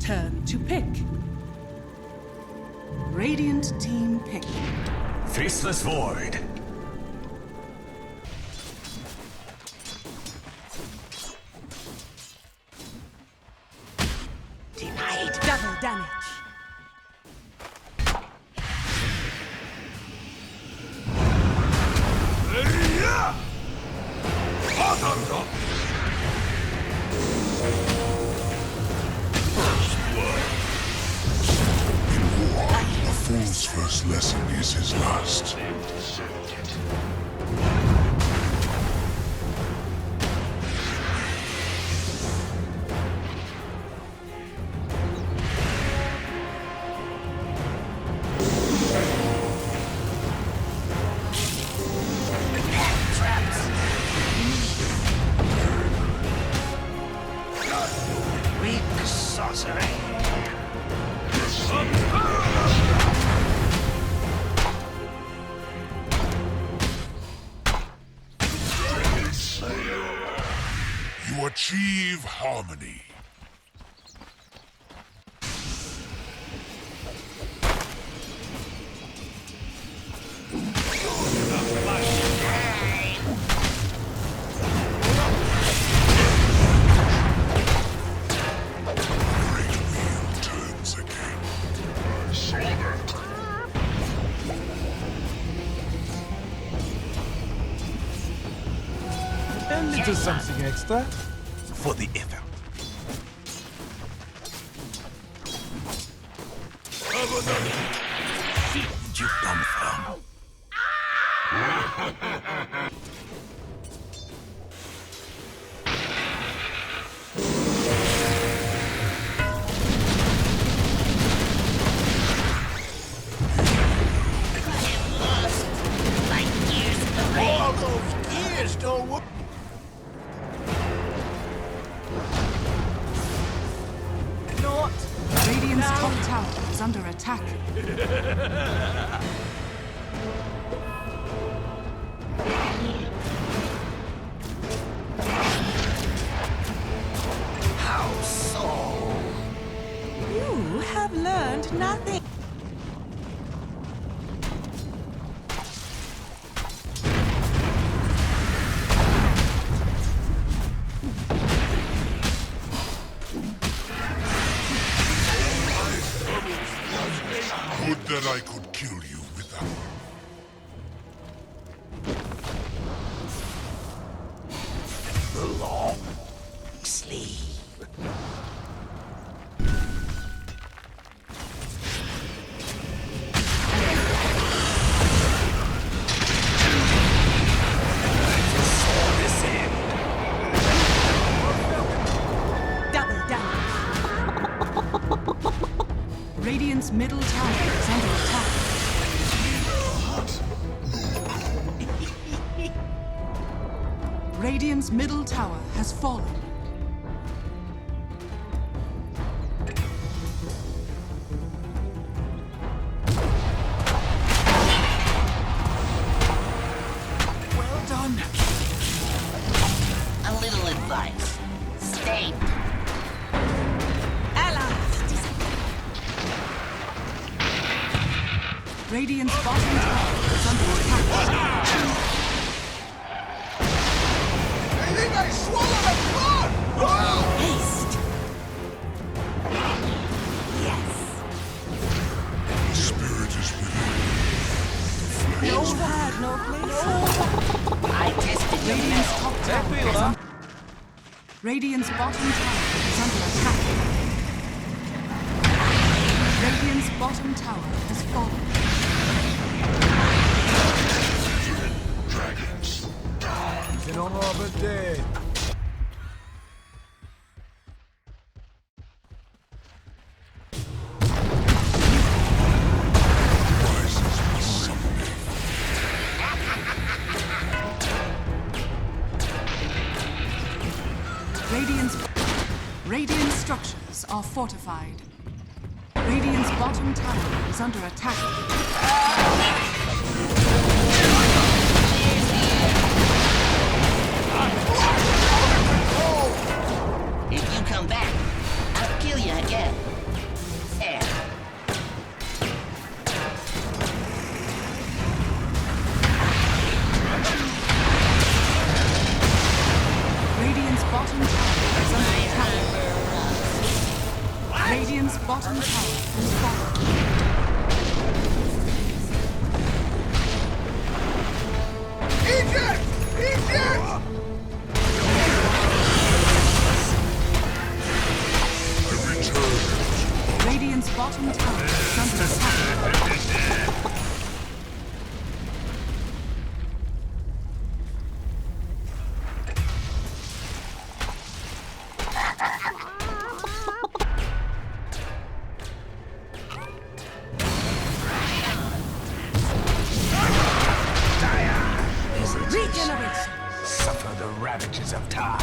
turn to pick. Radiant team pick. Faceless Void. Denied. Double damage. A fool's first lesson is his last. You achieve harmony. Great wheel turns again. I saw that. And little something extra For the effort. Where did you come from? All those years don't work. Radiant's top tower is under attack. How so? You have learned nothing. Would that I could kill you without. The long sleep. Double damage. Radiant's middle tower is under attack. Radiant's middle tower has fallen. Well done. A little advice. Stay. Radiant's bottom tower is under attack. I think I swallowed a blood! Haste. Yes. The spirit is within. No had no place. I tested your Radiant's metal. top tower is under Radiant's bottom tower is under attack. Radiant's bottom tower has fallen. Dragons. in honor of a day. Radiant structures are fortified. Radiant's bottom tower is under attack. If you come back, I'll kill you again. Radiant's bottom tower has fallen. Eject! Eject! I return. Radiant's bottom tower is under attack. Regeneration. Suffer the ravages of time.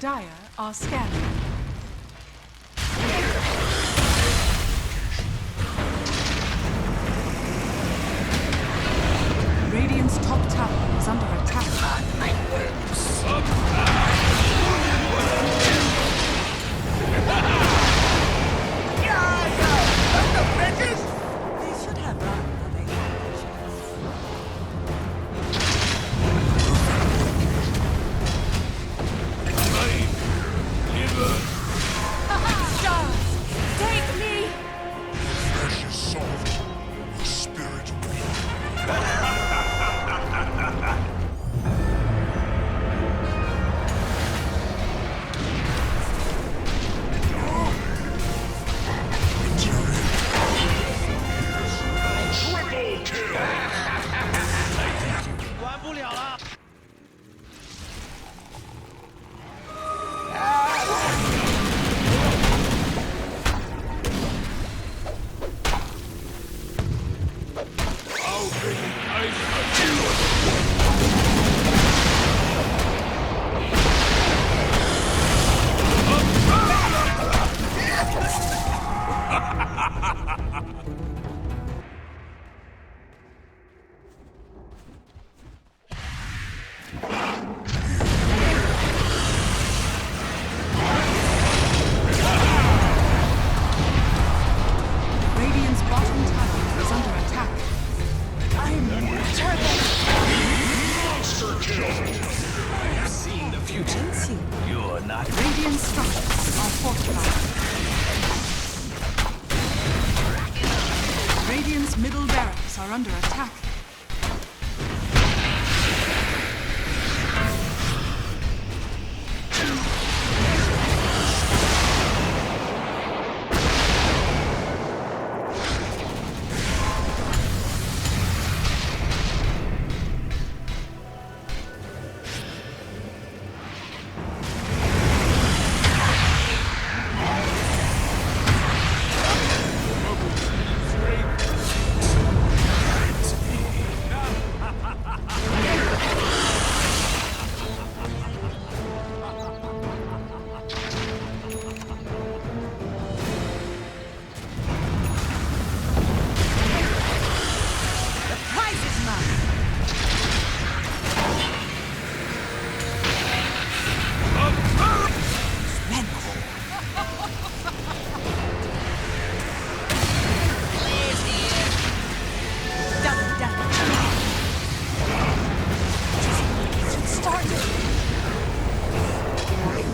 Dire are scanning. Radiant's top tower is under attack. My words. They should have run, Take me! Flesh is soft, the spirit weak. Triple kill! 玩不了了。 Radiant's bottom tower is under attack. Monster kill! I've seen the future. You're not. Radiant structures are fortified. Radiant's middle barracks are under attack.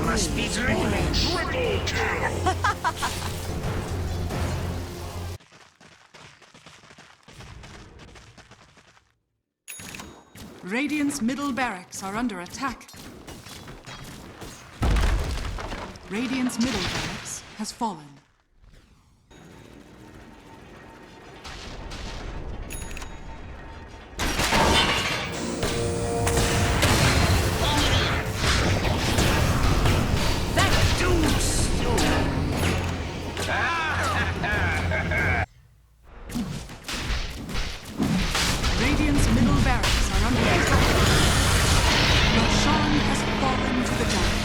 Must be dreaming. Triple kill! Radiant's middle barracks are under attack. Radiant's middle barracks has fallen. Radiant's middle barracks are under attack. Roshan has fallen to the ground.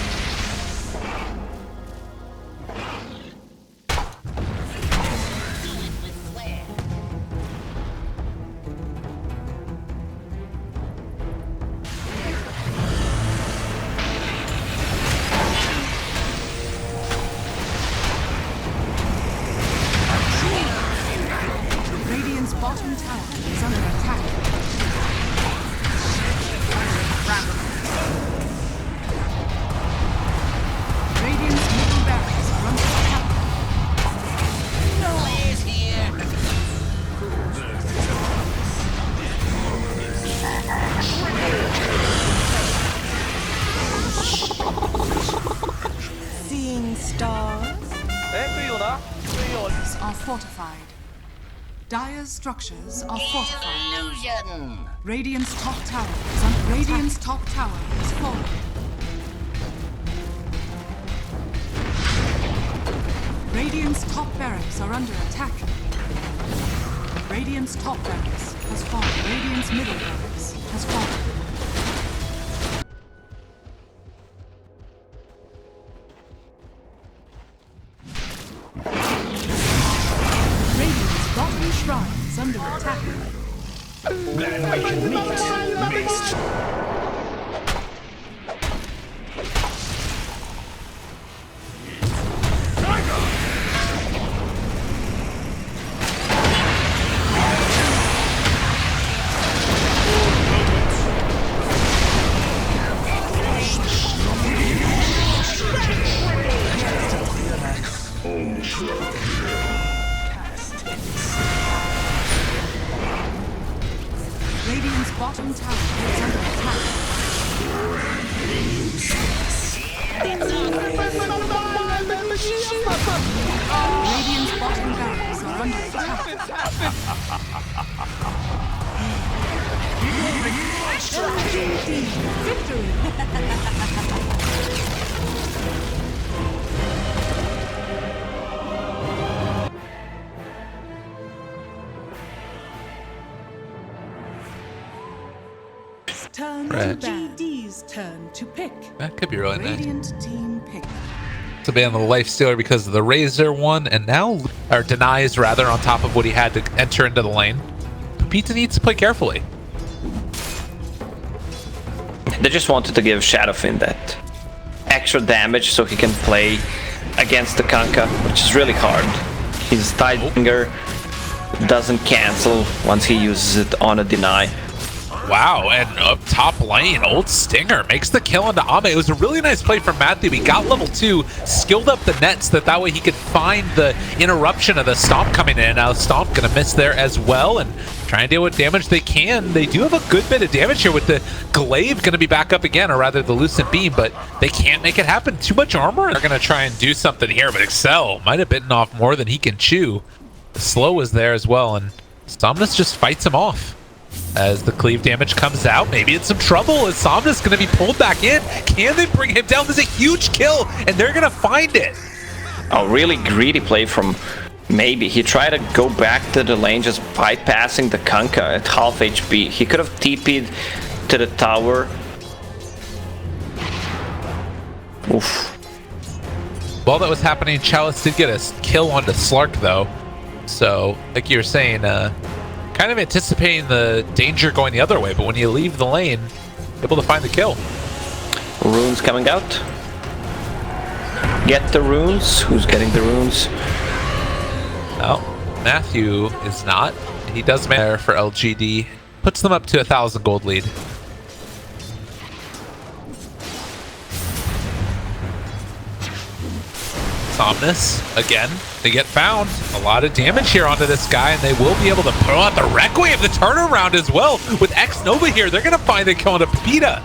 Are fortified. Dire's structures are fortified. Illusion. Radiant's top tower is under Radiant's top tower is fallen. Radiant's top barracks are under attack. Radiant's top barracks has fallen. Radiant's middle barracks has fallen. Radiant's bottom shrine is under attack. Radiant's bottom tower is under attack. Radiant's bottom barracks are under attack. Turn Right. to GD's turn to pick. That could be really nice. Radiant team pick. To be on the life stealer because of the Razor one, and now, or denies rather, on top of what he had to enter into the lane. Pepita needs to play carefully. They just wanted to give Shadowfin that extra damage so he can play against the Kanka, which is really hard. His Tidefinger doesn't cancel once he uses it on a deny. Wow, and up top lane, old Stinger makes the kill onto Ame. It was a really nice play from Matthew. He got level 2, skilled up the nets that way he could find the interruption of the Stomp coming in. Now Stomp gonna miss there as well, and try and deal with damage they can. They do have a good bit of damage here with the Glaive gonna be back up again, or rather the Lucent Beam, but they can't make it happen. Too much armor. They're gonna try and do something here, but Excel might have bitten off more than he can chew. The slow was there as well, and Somnus just fights him off. As the cleave damage comes out, maybe it's some trouble as Somnus going to be pulled back in. Can they bring him down? There's a huge kill, and they're going to find it. A really greedy play from Maybe. He tried to go back to the lane, just bypassing the Kanka at half HP. He could have TP'd to the tower. Oof. While that was happening, Chalice did get a kill onto Slark, though. So, like you were saying, kind of anticipating the danger going the other way, but when you leave the lane, able to find the kill. Runes coming out. Get the runes. Who's getting the runes? Oh, Matthew is not. He does matter for LGD. Puts them up to 1,000 gold lead. Somnus, again, they get found. A lot of damage here onto this guy, and they will be able to put on the Requiem, the turnaround as well. With X Nova here, they're going to find the kill on Pepita.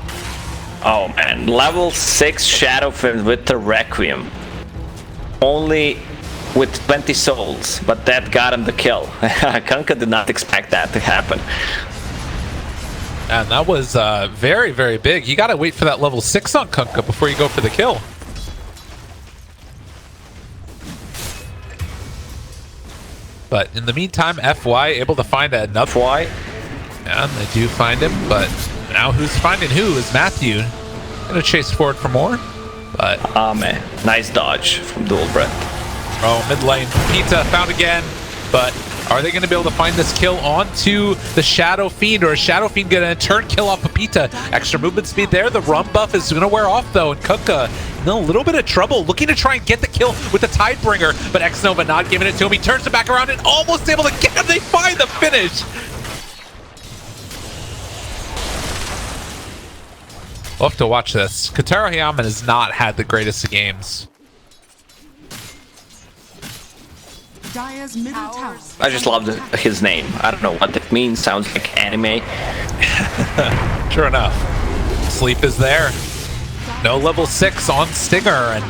Oh man, level 6 Shadowfin with the Requiem. Only with 20 souls, but that got him the kill. Kanka did not expect that to happen. And that was very, very big. You got to wait for that level 6 on Kanka before you go for the kill. But in the meantime, FY able to find another FY. And they do find him, but now who's finding who is Matthew. Gonna chase forward for more, but... man, nice dodge from Dual Breath. Oh, mid lane. Pepita found again, but are they gonna be able to find this kill onto the Shadow Fiend, or is Shadow Fiend gonna in turn kill off Pepita? Extra movement speed there. The rum buff is gonna wear off though, and Kanka in a little bit of trouble, looking to try and get the kill with the Tidebringer, but X-Nova not giving it to him. He turns it back around and almost able to get him. They find the finish. We'll have to watch this. Kotaro Hyaman has not had the greatest of games. Dire's middle tower. I just love his name. I don't know what that means. Sounds like anime. Sure enough. Sleep is there. No level 6 on Stinger, and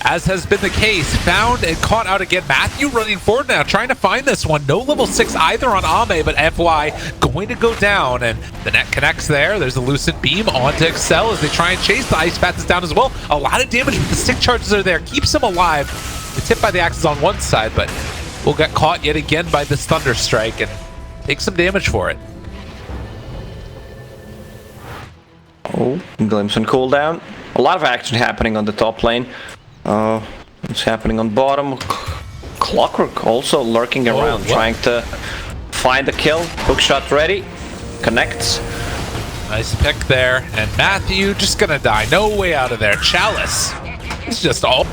as has been the case. Found and caught out again. Matthew running forward now, trying to find this one. No level 6 either on Ame, but FY going to go down, and the net connects there. There's a Lucent Beam onto Excel as they try and chase. The Ice Path is down as well. A lot of damage, but the stick charges are there. Keeps him alive. It's hit by the axes on one side, but will get caught yet again by this Thunder Strike and take some damage for it. Oh, glimpse on cooldown. A lot of action happening on the top lane. What's happening on bottom? Clockwork also lurking around, trying to find the kill. Hookshot ready. Connects. Nice pick there. And Matthew just gonna die. No way out of there. Chalice. It's just all.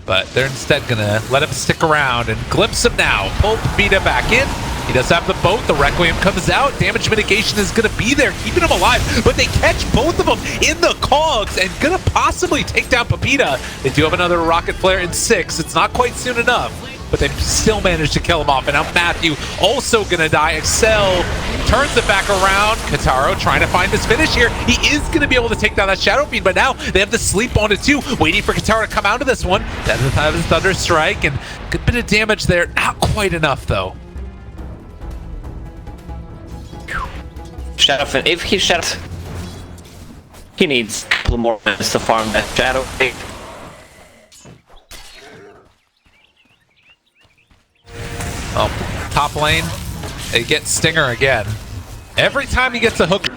But they're instead gonna let him stick around and glimpse him now. Pull Pepita back in. He does have the boat. The Requiem comes out. Damage mitigation is going to be there, keeping him alive. But they catch both of them in the cogs and going to possibly take down Pepita. They do have another Rocket Flare in 6. It's not quite soon enough, but they still managed to kill him off. And now Matthew also going to die. Excel turns it back around. Kataro trying to find his finish here. He is going to be able to take down that Shadow Fiend, but now they have to sleep on it too. Waiting for Kataro to come out of this one. Doesn't have his Thunder Strike, and good bit of damage there. Not quite enough though. Shadow, if he shut, he needs a couple more minutes to farm that Shadow. Oh, top lane, they get Stinger again. Every time he gets a hook.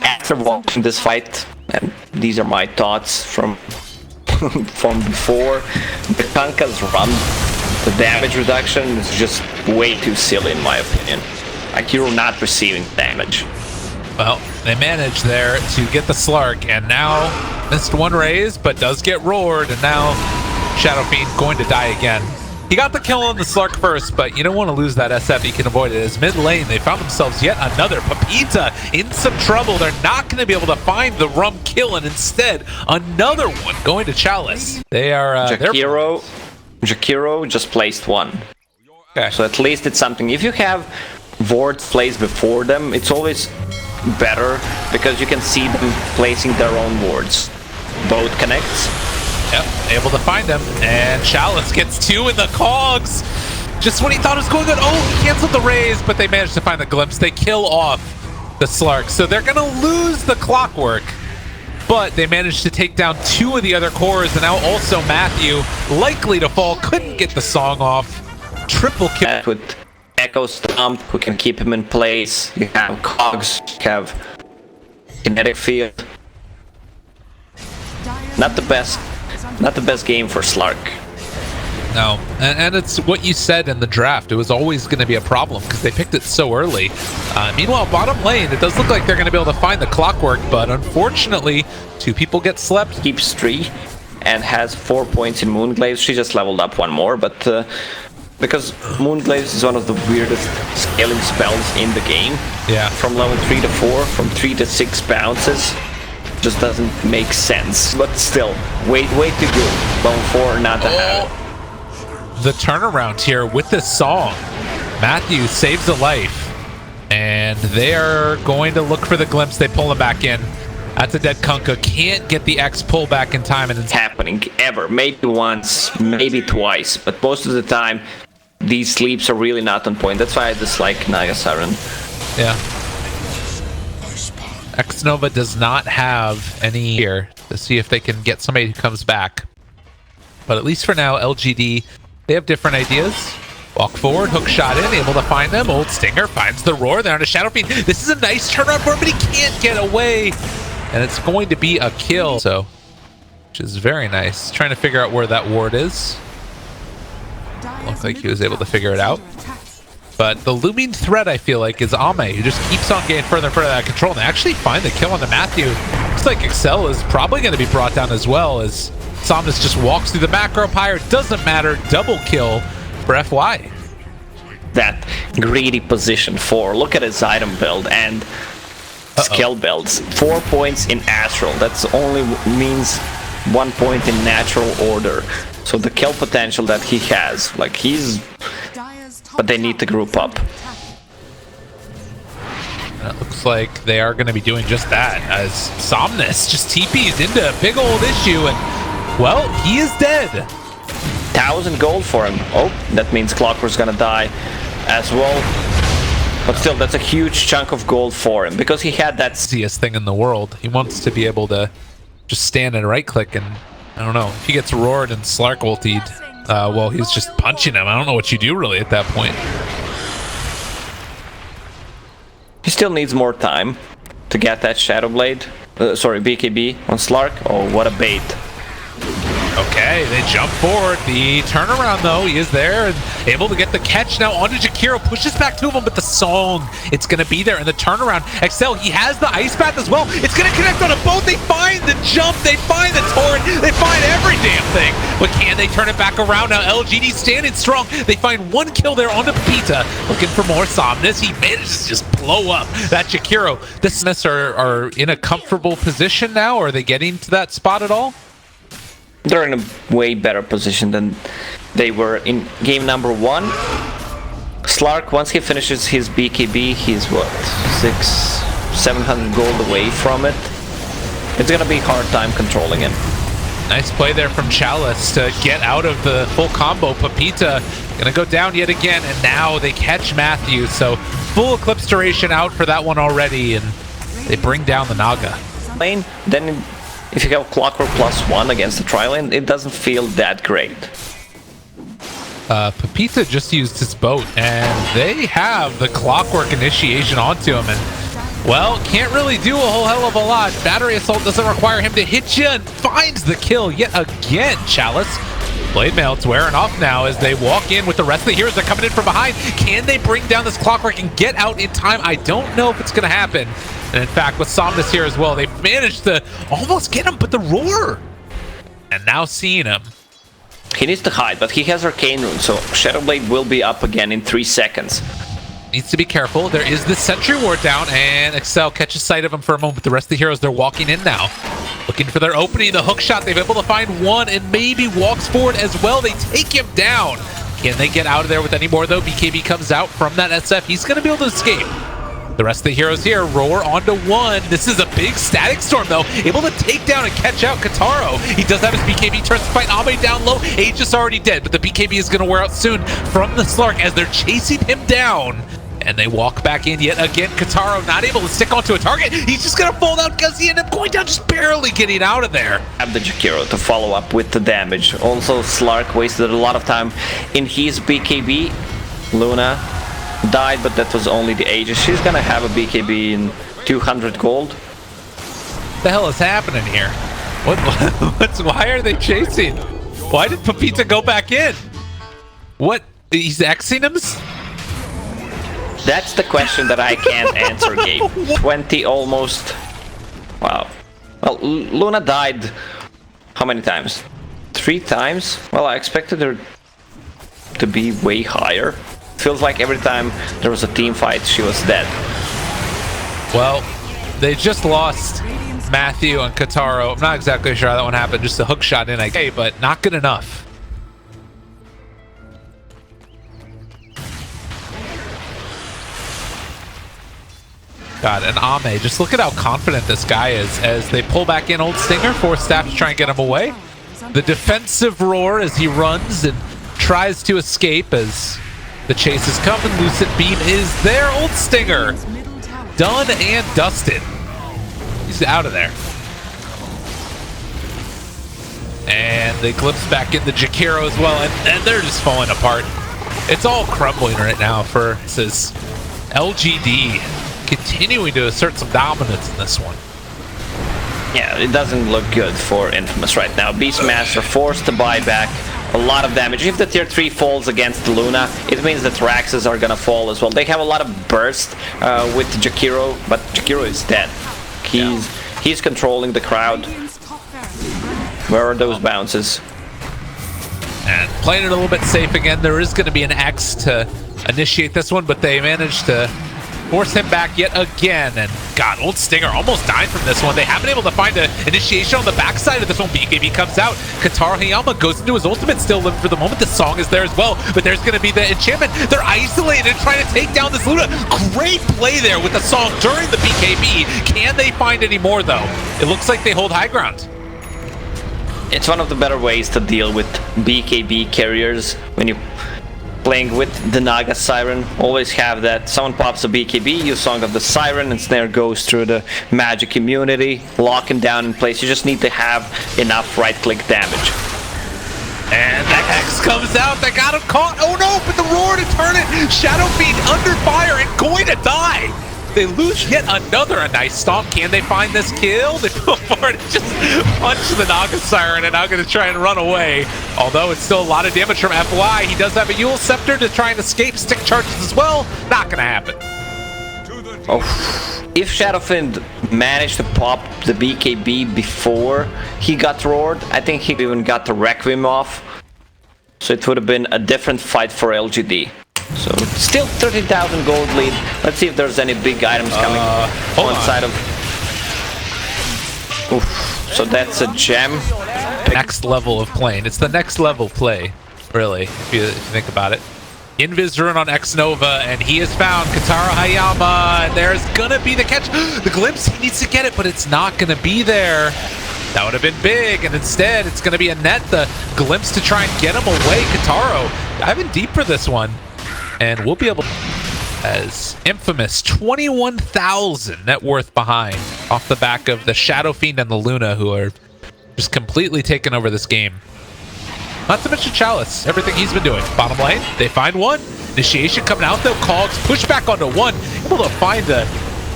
After watching this fight, and these are my thoughts from from before, the Kanka's run, the damage reduction is just way too silly in my opinion. Like, you're not receiving damage. Well, they managed there to get the Slark, and now missed one raise, but does get roared, and now Shadow Fiend going to die again. He got the kill on the Slark first, but you don't want to lose that SF. You can avoid it. As mid lane, they found themselves yet another Pepita in some trouble. They're not going to be able to find the Rum kill, and instead, another one going to Chalice. They are... Jakiro just placed one. Okay. So at least it's something. If you have wards placed before them, it's always better because you can see them placing their own wards. Boat connects. Yep, able to find them, and Chalice gets 2 in the cogs. Just when he thought it was going good. Oh, he canceled the raise, but they managed to find the glimpse. They kill off the Slark, so they're gonna lose the Clockwork, but they managed to take down 2 of the other cores, and now also Matthew likely to fall. Couldn't get the song off. Triple kill with Echo Stomp, who can keep him in place. You have cogs, you have kinetic field. Not the best game for Slark. No, and it's what you said in the draft. It was always going to be a problem because they picked it so early. Meanwhile, bottom lane, it does look like they're going to be able to find the Clockwork, but unfortunately, 2 people get slept. Keeps 3 and has 4 points in Moonglaze. She just leveled up 1 more, but because Moonglaze is one of the weirdest scaling spells in the game. Yeah. From level 3 to 4, from 3 to 6 bounces. Just doesn't make sense, but still, way too good. Level 4 not to have. The turnaround here with this song. Matthew saves a life, and they are going to look for the glimpse. They pull him back in. That's a dead Kunkka. Can't get the X pull back in time, and it's happening ever. Maybe once, maybe twice, but most of the time, these sleeps are really not on point. That's why I dislike Naya Siren. Yeah. X-Nova does not have any here to see if they can get somebody who comes back. But at least for now, LGD, they have different ideas. Walk forward, hook shot in, able to find them. Old Stinger finds the roar. They're on a Shadow Fiend. This is a nice turnaround for him, but he can't get away. And it's going to be a kill. So, which is very nice. Trying to figure out where that ward is. Looks like he was able to figure it out. But the looming threat, I feel like, is Ame, who just keeps on getting further and further out of control. And they actually find the kill on the Matthew. Looks like Excel is probably going to be brought down as well, as Samus just walks through the macro pyre. Doesn't matter. Double kill for FY. That greedy position 4. Look at his item build and skill builds. 4 points in Astral. That's only means 1 point in natural order. So the kill potential that he has, like but they need to group up. And it looks looks like they are going to be doing just that, as Somnus just TP's into a big old issue, and, well, he is dead. 1,000 gold for him. Oh, that means Clockwork's gonna die as well. But still, that's a huge chunk of gold for him, because he had that Easiest thing in the world. He wants to be able to just stand and right-click, and, I don't know, if he gets roared and Slark ultied, well, he's just punching him. I don't know what you do, really, at that point. He still needs more time to get that Shadow Blade. Sorry, BKB on Slark. Oh, what a bait. Okay, they jump forward. The turnaround, though, he is there and able to get the catch now onto Jakiro. Pushes back to him, but the song, it's going to be there. And the turnaround, Excel, he has the Ice Path as well. It's going to connect on a boat. They find the jump. They find the torrent. They find every damn thing. But can they turn it back around now? LGD standing strong. They find one kill there onto Pepita. Looking for more Somnus. He manages to just blow up that Jakiro. The Somnus are in a comfortable position now. Are they getting to that spot at all? They're in a way better position than they were in game number 1. Slark, once he finishes his BKB, he's what, 600-700 gold away from it. It's gonna be a hard time controlling him. Nice play there from Chalice to get out of the full combo. Pepita gonna go down yet again, and now they catch Matthew. So full Eclipse duration out for that one already, and they bring down the Naga. Lane, then if you have Clockwork +1 against the tri-lane, it doesn't feel that great. Pepita just used his boat, and they have the Clockwork initiation onto him, and, well, can't really do a whole hell of a lot. Battery Assault doesn't require him to hit you, and finds the kill yet again, Chalice. Blade Mail's wearing off now as they walk in with the rest of the heroes. They're coming in from behind. Can they bring down this Clockwork and get out in time? I don't know if it's going to happen. And in fact, with Somnus here as well, they've managed to almost get him, but the roar. And now seeing him. He needs to hide, but he has Arcane Rune, so Shadow Blade will be up again in 3 seconds. Needs to be careful. There is the Sentry Ward down, and Excel catches sight of him for a moment. The rest of the heroes, they're walking in now. Looking for their opening, the hook shot. They've been able to find one, and maybe walks forward as well. They take him down. Can they get out of there with any more, though? BKB comes out from that SF. He's going to be able to escape. The rest of the heroes here roar onto one. This is a big static storm, though. Able to take down and catch out Kataro. He does have his BKB, turns to fight Ame down low. Aegis already dead, but the BKB is going to wear out soon from the Slark as they're chasing him down. And they walk back in yet again. Kataro not able to stick onto a target. He's just going to fall down because he ended up going down, just barely getting out of there. Have the Jakiro to follow up with the damage. Also, Slark wasted a lot of time in his BKB. Luna died, but that was only the Aegis. She's gonna have a BKB in 200 gold. What the hell is happening here? Why are they chasing? Why did Pepita go back in? What? He's Xing him? That's the question that I can't answer, Gabe. 20 almost. Wow. Well, Luna died how many times? 3 times? Well, I expected her to be way higher. Feels like every time there was a team fight, she was dead. Well, they just lost Matthew and Kataro. I'm not exactly sure how that one happened. Just a hook shot in, okay, but not good enough. God, and Ame, just look at how confident this guy is as they pull back in Old Stinger. Force Staff to try and get him away. The defensive roar as he runs and tries to escape as the chase is coming. Lucid Beam is there. Old Stinger done and dusted. He's out of there. And they glimpse back in the Jakiro as well, and they're just falling apart. It's all crumbling right now for this LGD continuing to assert some dominance in this one. Yeah, it doesn't look good for InFamous right now. Beastmaster forced to buy back a lot of damage. If the tier 3 falls against Luna, it means that Raxes are gonna fall as well. They have a lot of burst with Jakiro, but Jakiro is dead. He's controlling the crowd. Where are those bounces? And playing it a little bit safe again. There is going to be an X to initiate this one, but they managed to force him back yet again. And God, Old Stinger almost died from this one. They haven't been able to find an initiation on the backside of this one. BKB comes out. Kataro Hayama goes into his ultimate, still living for the moment. The song is there as well, but there's going to be the enchantment. They're isolated and trying to take down this Luna. Great play there with the song during the BKB. Can they find any more, though? It looks like they hold high ground. It's one of the better ways to deal with BKB carriers when you're playing with the Naga Siren. Always have that. Someone pops a BKB, you song of the Siren, and Snare goes through the magic immunity, locking down in place. You just need to have enough right-click damage. And the Hex comes out. They got him caught. Oh no, but the Roar to turn it. Shadow Fiend under fire and going to die. They lose yet another a nice stomp. Can they find this kill? They go for it, just punch the Naga Siren and now going to try and run away. Although it's still a lot of damage from FY. He does have a Yule Scepter to try and escape. Stick charges as well. Not going to happen. Oh. If Shadowfiend managed to pop the BKB before he got roared, I think he even got the Requiem off. So it would have been a different fight for LGD. So still 30,000 gold lead. Let's see if there's any big items coming on side of. Oof. So that's a gem. Next level of playing. It's the next level play, really, if you think about it. Invis rune on X-Nova, and he has found Kataro Hayama, and there's gonna be the catch. The glimpse, he needs to get it, but it's not gonna be there. That would have been big, and instead it's gonna be a net, the glimpse to try and get him away. Kataro diving deep for this one, and we'll be able to, as InFamous, 21,000 net worth behind off the back of the Shadow Fiend and the Luna, who are just completely taking over this game. Not to mention Chalice, everything he's been doing. Bottom lane, they find one. Initiation coming out though, Cogs push back onto one. Able to find the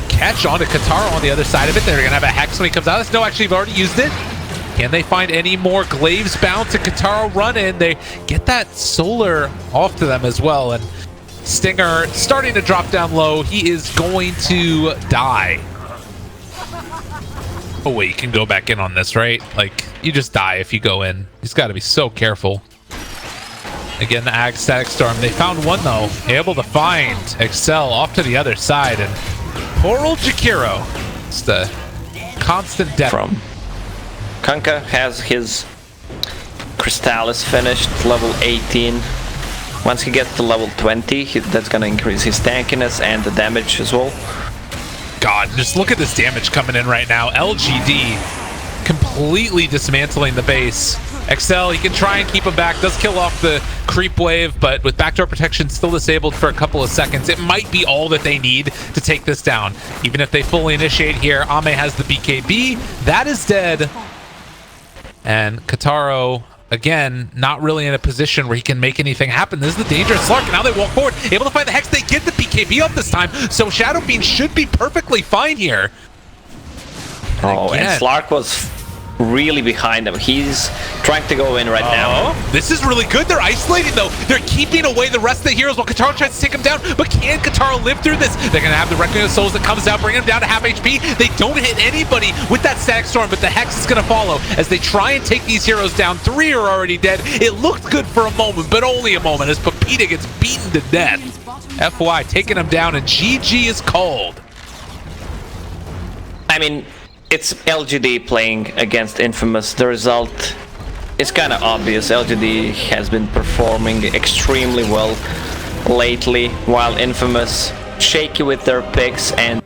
catch onto Kataro on the other side of it. They're gonna have a Hex when he comes out. No, actually, they've already used it. Can they find any more Glaives bound to Kataro run in? They get that Solar off to them as well. And Stinger starting to drop down low. He is going to die. Oh wait, you can go back in on this, right? Like, you just die if you go in. He's got to be so careful. Again, the Ag Static Storm. They found one, though. Able to find Excel off to the other side. And poor old Jakiro. It's the constant death. From Kanka has his Crystallis finished, level 18. Once he gets to level 20, that's going to increase his tankiness and the damage as well. God, just look at this damage coming in right now. LGD completely dismantling the base. XL, he can try and keep him back. Does kill off the creep wave, but with backdoor protection still disabled for a couple of seconds, it might be all that they need to take this down. Even if they fully initiate here, Ame has the BKB. That is dead. And Kataro, again, not really in a position where he can make anything happen. This is the dangerous Slark, and now they walk forward, able to find the Hex. They get the BKB up this time, so Shadow Fiend should be perfectly fine here. And Slark was really behind him. He's trying to go in right now. This is really good. They're isolating, though. They're keeping away the rest of the heroes while Kataro tries to take him down, but can Kataro live through this? They're going to have the Requiem of Souls that comes out, bringing him down to half HP. They don't hit anybody with that Static Storm, but the Hex is going to follow as they try and take these heroes down. 3 are already dead. It looked good for a moment, but only a moment, as Pepita gets beaten to death. FY taking him down, and GG is called. I mean, it's LGD playing against InFamous. The result is kind of obvious. LGD has been performing extremely well lately, while InFamous shaky with their picks and